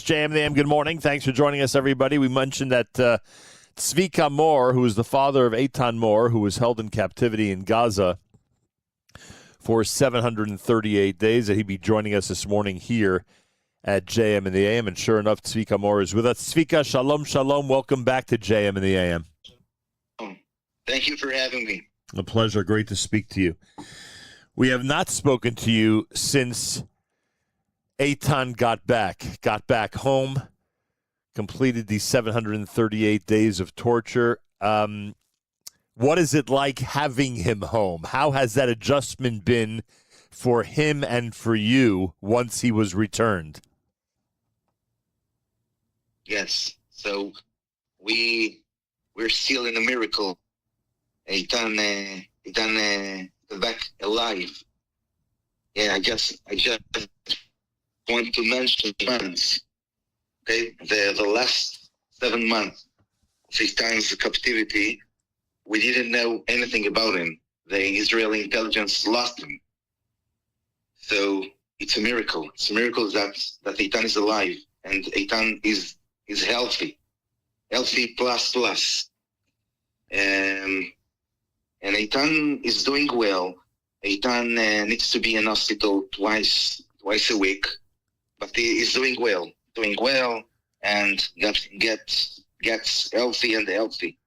JM the AM. Good morning. Thanks for joining us, everybody. We mentioned that Tzvika Mor, who is the father of Eitan Mor, who was held in captivity in Gaza for 738 days, that he'd be joining us this morning here at JM in the AM. And sure enough, Tzvika Mor is with us. Tzvika, shalom, shalom. Welcome back to JM in the AM. Thank you for having me. A pleasure. Great to speak to you. We have not spoken to you since Eitan got back home, completed these 738 days of torture. What is it like having him home? How has that adjustment been for him and for you once he was returned? Yes. So we're still in a miracle. Eitan back alive. Yeah, I just want to mention months. Okay, the last 7 months of Eitan's captivity, we didn't know anything about him. The Israeli intelligence lost him. So it's a miracle. It's a miracle that Eitan is alive and Eitan is healthy plus. And Eitan is doing well. Eitan needs to be in hospital twice a week, but he is doing well, and gets healthy.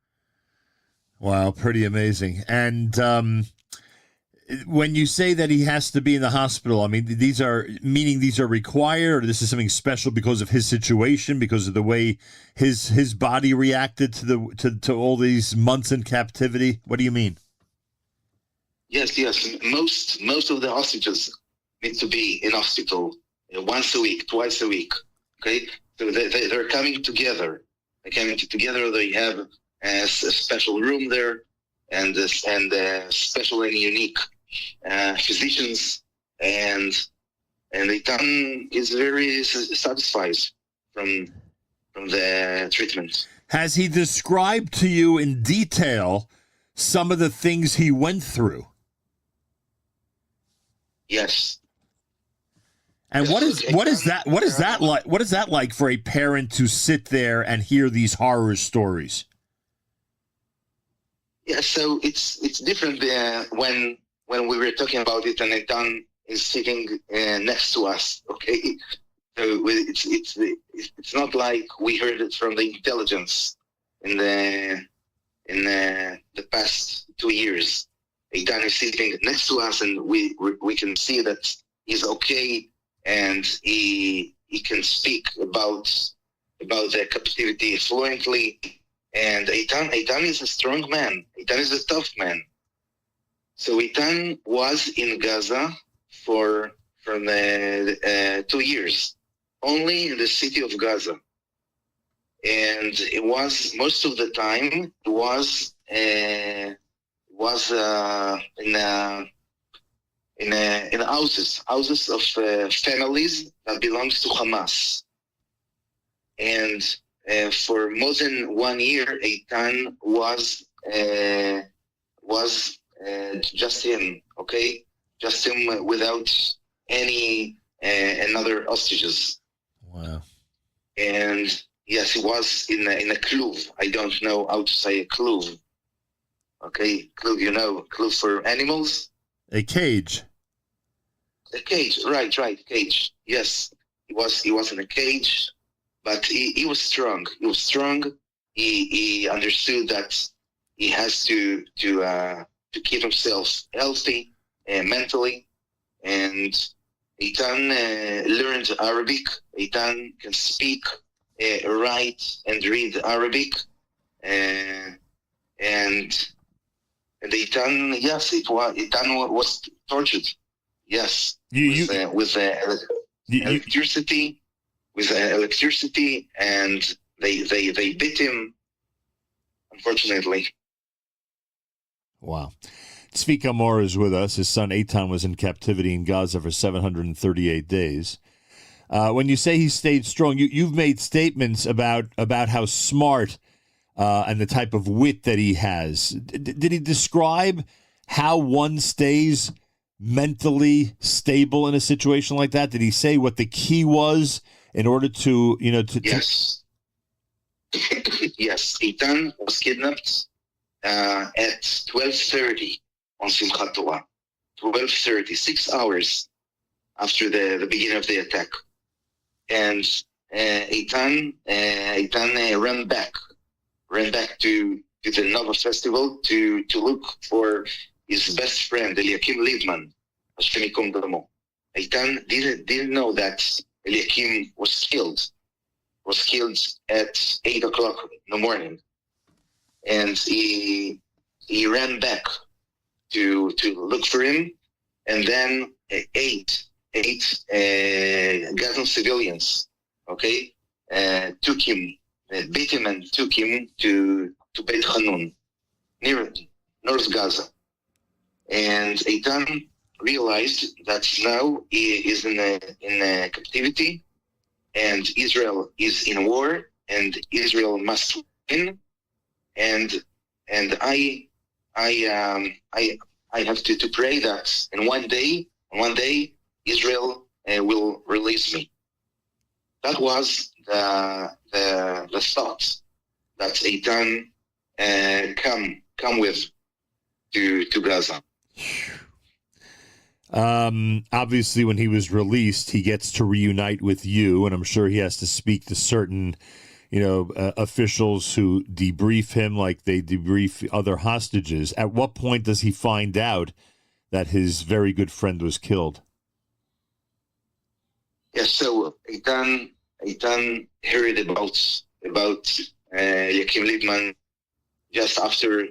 Wow, pretty amazing. And when you say that he has to be in the hospital, I mean, these are required, or this is something special because of his situation, because of the way his body reacted to all these months in captivity? What do you mean? Yes. Most of the hostages need to be in hospital once a week, twice a week. Okay, so they're coming together. They have a special room there, and special and unique physicians, and Eitan is very satisfied from the treatment. Has he described to you in detail some of the things he went through? Yes. And what is that like for a parent to sit there and hear these horror stories? Yeah, so it's different when we were talking about it and Eitan is sitting next to us. Okay, so it's not like we heard it from the intelligence in the past 2 years. Eitan is sitting next to us, and we can see that he's okay, and he can speak about the captivity fluently. And Eitan is a strong man. Eitan is a tough man. So Eitan was in Gaza from 2 years, only in the city of Gaza, and it was most of the time in houses of families that belongs to Hamas. And for more than 1 year, Eitan was just him, okay? Just him without any another hostages. Wow. And yes, he was in a kluv. I don't know how to say a kluv. Okay, kluv, kluv for animals? A cage. A cage, right, cage. Yes, he was in a cage, but he was strong. He understood that he has to keep himself healthy mentally, and Eitan learned Arabic. Eitan can speak, write, and read Arabic, and Eitan, yes, Eitan was tortured. Yes, with electricity, and they beat him, unfortunately. Wow. Tzvika Mor is with us. His son Eitan was in captivity in Gaza for 738 days. When you say he stayed strong, you've made statements about how smart and the type of wit that he has. Did he describe how one stays mentally stable in a situation like that? Did he say what the key was in order to, Yes. Yes, Eitan was kidnapped at 12:30 on Simchat Torah. 12:30, 6 hours after the beginning of the attack. And Eitan ran back to the Nova Festival to look for his best friend, Eliakim Liebman, Hashem Yikom Damo. Eitan didn't know that Eliakim was killed at 8 o'clock in the morning. And he ran back to look for him, and then eight Gazan civilians, okay, took him, beat him and took him to Beit Hanun, near North Gaza. And Eitan realized that now he is in a captivity, and Israel is in war, and Israel must win. And I have to pray that in one day Israel will release me. That was the thought that Eitan come with to Gaza. Obviously, when he was released, he gets to reunite with you, and I'm sure he has to speak to certain, officials who debrief him like they debrief other hostages. At what point does he find out that his very good friend was killed? Yes, so Eitan heard about Yakim Liebman just after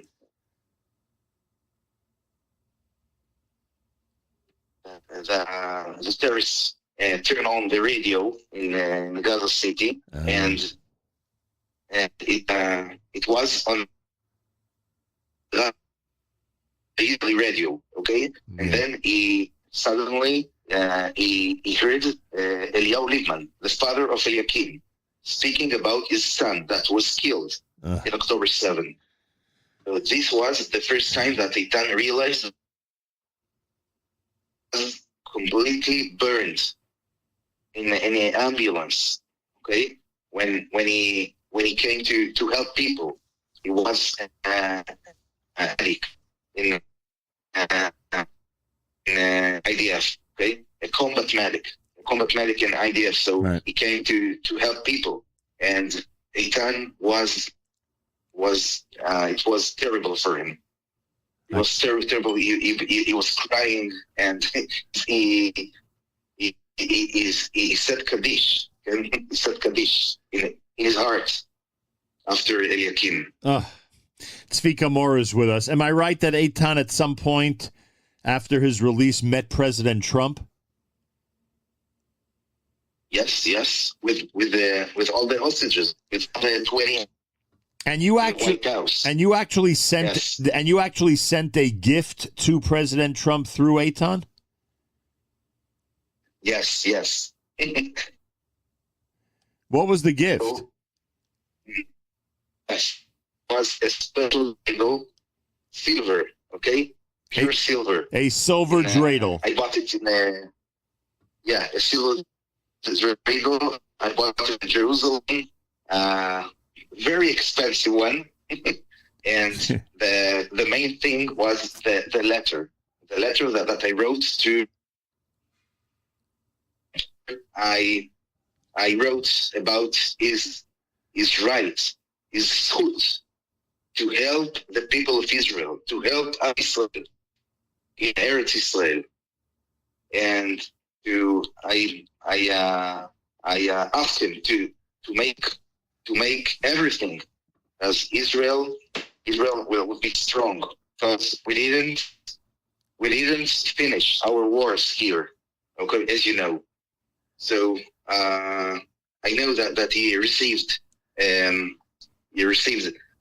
the terrorists turned on the radio in Gaza City, and it was on the Israeli radio, okay? Yeah. And then he suddenly he heard Eliyahu Liebman, the father of Eliakim, speaking about his son that was killed in October 7. So this was the first time that Eitan realized that he was completely burned in an ambulance, okay? When he came to help people, he was addict in IDF, okay? A combat medic in IDF. So right. He came to help people, and Eitan was it was terrible for him. It was terrible. He was crying, and he said Kaddish. He said Kaddish in his heart after Eliakim. Tzvika Mor is with us. Am I right that Eitan at some point after his release met President Trump? Yes, with all the hostages, with the 20. And you actually sent a gift to President Trump through Eitan? Yes. What was the gift? It was a special silver, okay? Pure silver. A silver dreidel. I bought it in a silver dreidel. I bought it in Jerusalem. Very expensive one. And the main thing was the letter. The letter that I wrote to. I wrote about his right, his zchut to help the people of Israel, to help Israel in Eretz Israel, and I asked him to make everything as Israel will be strong, because we didn't finish our wars here, okay, as you know. So I know that he received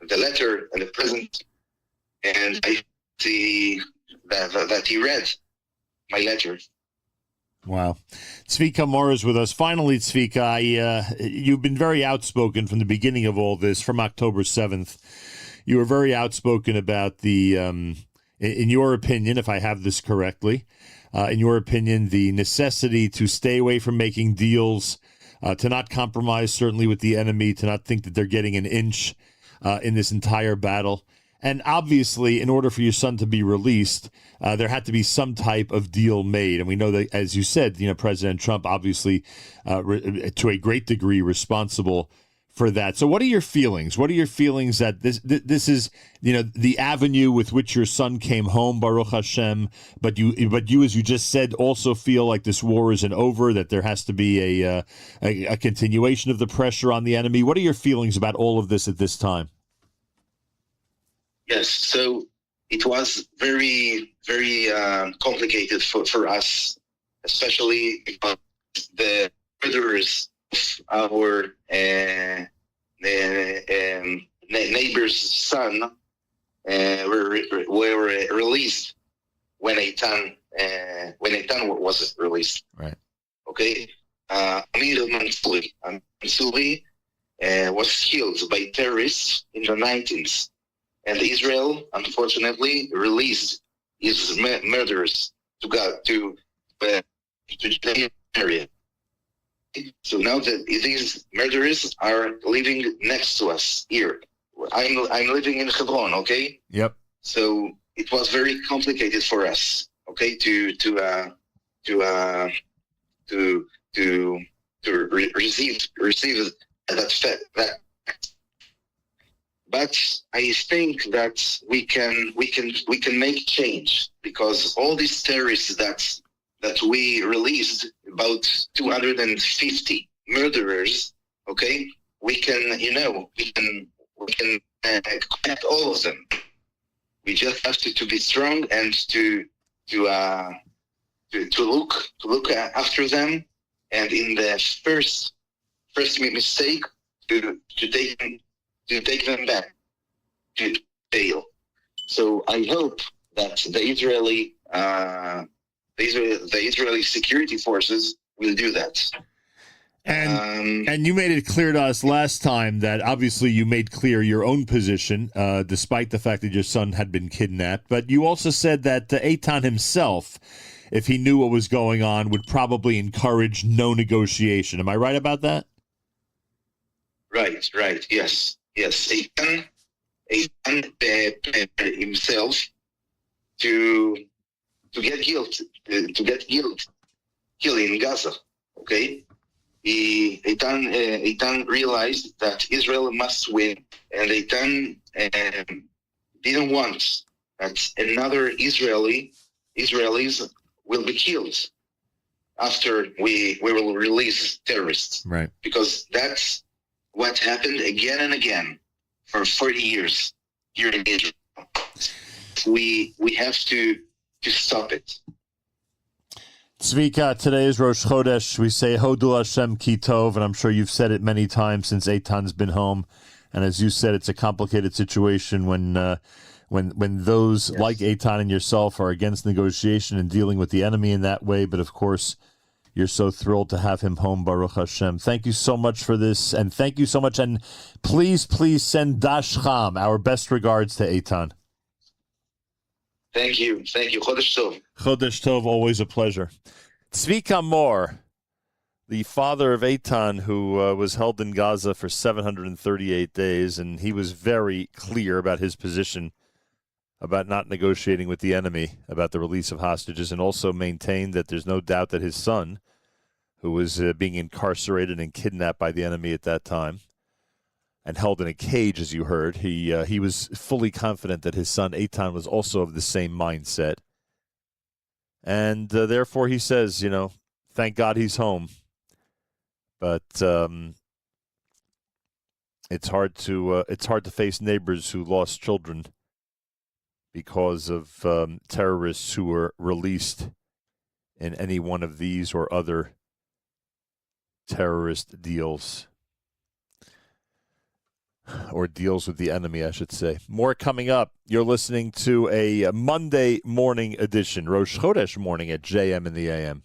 the letter and the present, and I see that he read my letter. Wow. Tzvika Mor is with us. Finally, Tzvika, you've been very outspoken from the beginning of all this, from October 7th. You were very outspoken about the, in your opinion, if I have this correctly, in your opinion, the necessity to stay away from making deals to not compromise, certainly with the enemy, to not think that they're getting an inch in this entire battle. And obviously, in order for your son to be released, there had to be some type of deal made. And we know that, as you said, President Trump, obviously, to a great degree, responsible for that. So what are your feelings? What are your feelings that this is, the avenue with which your son came home, Baruch Hashem, but you, as you just said, also feel like this war isn't over, that there has to be a continuation of the pressure on the enemy. What are your feelings about all of this at this time? Yes, so it was very, very complicated for us, especially because the murderers of our neighbor's son were released when Eitan was released. Right. Okay. Amir Mansouri was killed by terrorists in the 19th. And Israel, unfortunately, released his murderers to the area. So now that these murderers are living next to us here. I'm living in Hebron, okay? Yep. So it was very complicated for us, okay, to receive that. But I think that we can make change, because all these terrorists that we released, about 250 murderers, okay, we can collect all of them. We just have to be strong and to look after them, and in the first mistake to take them back to jail. So I hope that the Israeli security forces will do that. And you made it clear to us last time that obviously you made clear your own position, despite the fact that your son had been kidnapped. But you also said that Eitan himself, if he knew what was going on, would probably encourage no negotiation. Am I right about that? Right. Yes. Eitan himself to get killed in Gaza. Okay. Eitan realized that Israel must win, and Eitan didn't want that another Israelis will be killed after we will release terrorists. Right. Because that's what happened again and again for 40 years here in Israel. We have to stop it. Tzvika, today is Rosh Chodesh. We say Hodul Hashem Ki Tov, and I'm sure you've said it many times since Eitan's been home. And as you said, it's a complicated situation when those like Eitan and yourself are against negotiation and dealing with the enemy in that way. But of course, you're so thrilled to have him home, Baruch Hashem. Thank you so much for this, and thank you so much. And please send Dash Cham, our best regards to Eitan. Thank you. Chodesh Tov. Chodesh Tov, always a pleasure. Tzvika Mor, the father of Eitan, who was held in Gaza for 738 days, and he was very clear about his position about not negotiating with the enemy, about the release of hostages, and also maintained that there's no doubt that his son, who was being incarcerated and kidnapped by the enemy at that time, and held in a cage, as you heard, he was fully confident that his son Eitan was also of the same mindset. And therefore he says, thank God he's home. But it's hard to face neighbors who lost children because of terrorists who were released in any one of these or other terrorist deals. Or deals with the enemy, I should say. More coming up. You're listening to a Monday morning edition, Rosh Chodesh morning at JM in the AM.